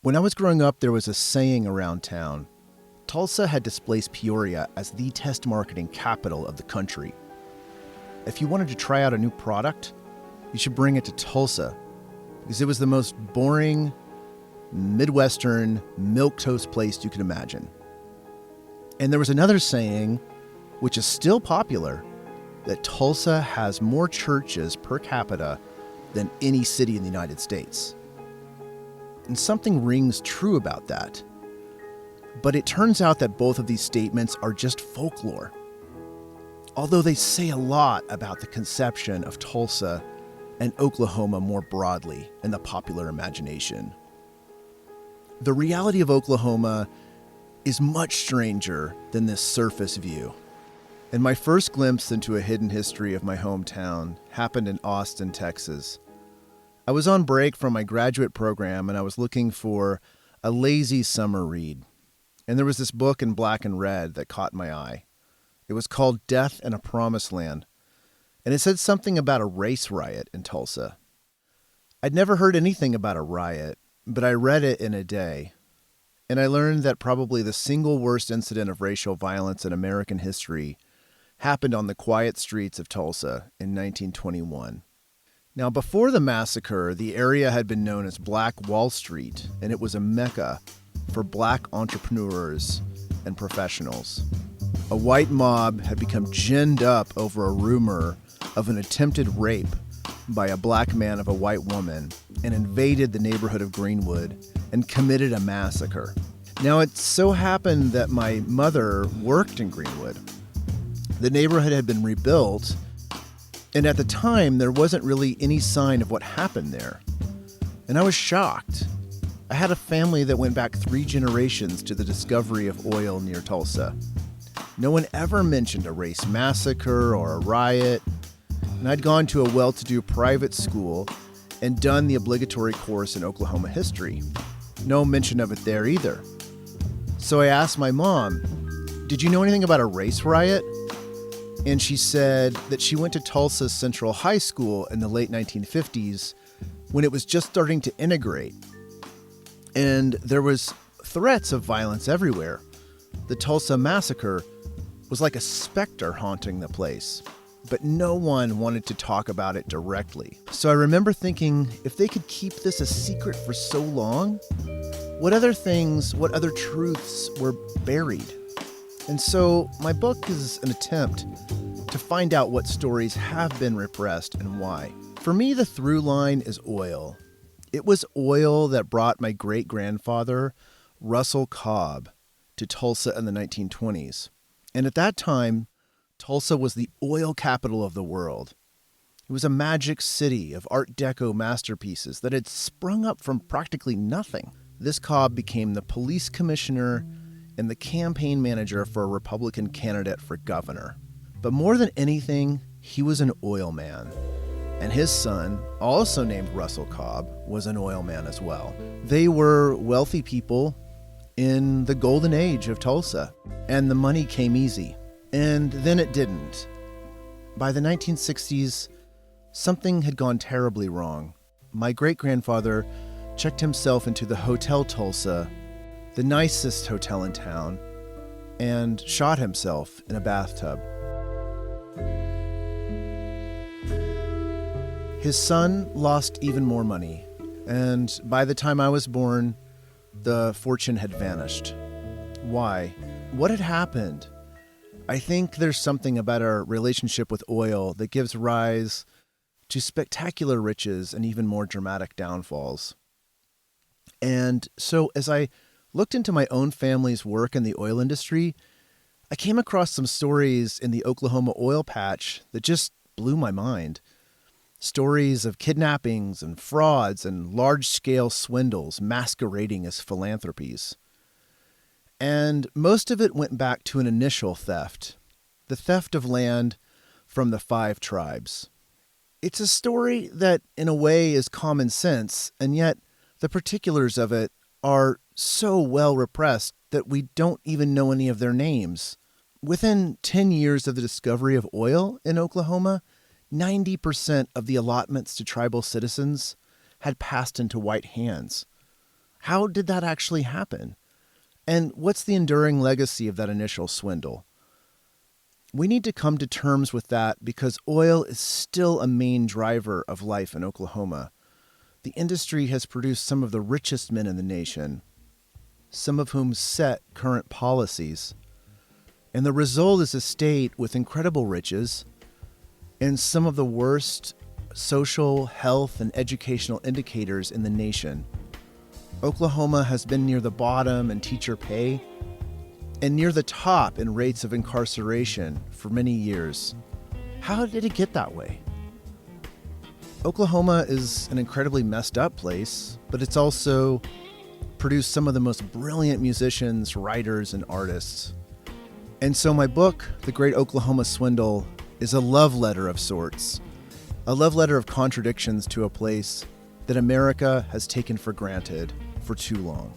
When I was growing up, there was a saying around town. Tulsa had displaced Peoria as the test marketing capital of the country. If you wanted to try out a new product, you should bring it to Tulsa because it was the most boring, Midwestern milquetoast place you could imagine. And there was another saying, which is still popular, that Tulsa has more churches per capita than any city in the United States. And something rings true about that. But it turns out that both of these statements are just folklore. Although they say a lot about the conception of Tulsa and Oklahoma more broadly in the popular imagination. The reality of Oklahoma is much stranger than this surface view. And my first glimpse into a hidden history of my hometown happened in Austin, Texas. I was on break from my graduate program and I was looking for a lazy summer read. And there was this book in black and red that caught my eye. It was called Death in a Promised Land. And it said something about a race riot in Tulsa. I'd never heard anything about a riot, but I read it in a day. And I learned that probably the single worst incident of racial violence in American history happened on the quiet streets of Tulsa in 1921. Now, before the massacre, the area had been known as Black Wall Street, and it was a Mecca for black entrepreneurs and professionals. A white mob had become ginned up over a rumor of an attempted rape by a black man of a white woman and invaded the neighborhood of Greenwood and committed a massacre. Now, it so happened that my mother worked in Greenwood. The neighborhood had been rebuilt, and at the time, there wasn't really any sign of what happened there. And I was shocked. I had a family that went back 3 generations to the discovery of oil near Tulsa. No one ever mentioned a race massacre or a riot, and I'd gone to a well-to-do private school and done the obligatory course in Oklahoma history. No mention of it there either. So I asked my mom, "Did you know anything about a race riot?" And she said that she went to Tulsa Central High School in the late 1950s when it was just starting to integrate. And there was threats of violence everywhere. The Tulsa massacre was like a specter haunting the place, but no one wanted to talk about it directly. So I remember thinking, if they could keep this a secret for so long, what other truths were buried? And so my book is an attempt to find out what stories have been repressed and why. For me, the through line is oil. It was oil that brought my great-grandfather, Russell Cobb, to Tulsa in the 1920s. And at that time, Tulsa was the oil capital of the world. It was a magic city of Art Deco masterpieces that had sprung up from practically nothing. This Cobb became the police commissioner and the campaign manager for a Republican candidate for governor. But more than anything, he was an oil man. And his son, also named Russell Cobb, was an oil man as well. They were wealthy people in the golden age of Tulsa, and the money came easy. And then it didn't. By the 1960s, something had gone terribly wrong. My great-grandfather checked himself into the Hotel Tulsa, the nicest hotel in town, and shot himself in a bathtub. His son lost even more money, and by the time I was born, the fortune had vanished. Why? What had happened? I think there's something about our relationship with oil that gives rise to spectacular riches and even more dramatic downfalls. And so as I looked into my own family's work in the oil industry, I came across some stories in the Oklahoma oil patch that just blew my mind. Stories of kidnappings and frauds and large-scale swindles masquerading as philanthropies. And most of it went back to an initial theft, the theft of land from the 5 tribes. It's a story that, in a way, is common sense, and yet the particulars of it are so well repressed that we don't even know any of their names. Within 10 years of the discovery of oil in Oklahoma, 90% of the allotments to tribal citizens had passed into white hands. How did that actually happen? And what's the enduring legacy of that initial swindle? We need to come to terms with that because oil is still a main driver of life in Oklahoma. The industry has produced some of the richest men in the nation, some of whom set current policies. And the result is a state with incredible riches and some of the worst social, health, and educational indicators in the nation. Oklahoma has been near the bottom in teacher pay and near the top in rates of incarceration for many years. How did it get that way? Oklahoma is an incredibly messed up place, but it's also produced some of the most brilliant musicians, writers, and artists. And so my book, The Great Oklahoma Swindle, is a love letter of sorts, a love letter of contradictions to a place that America has taken for granted for too long.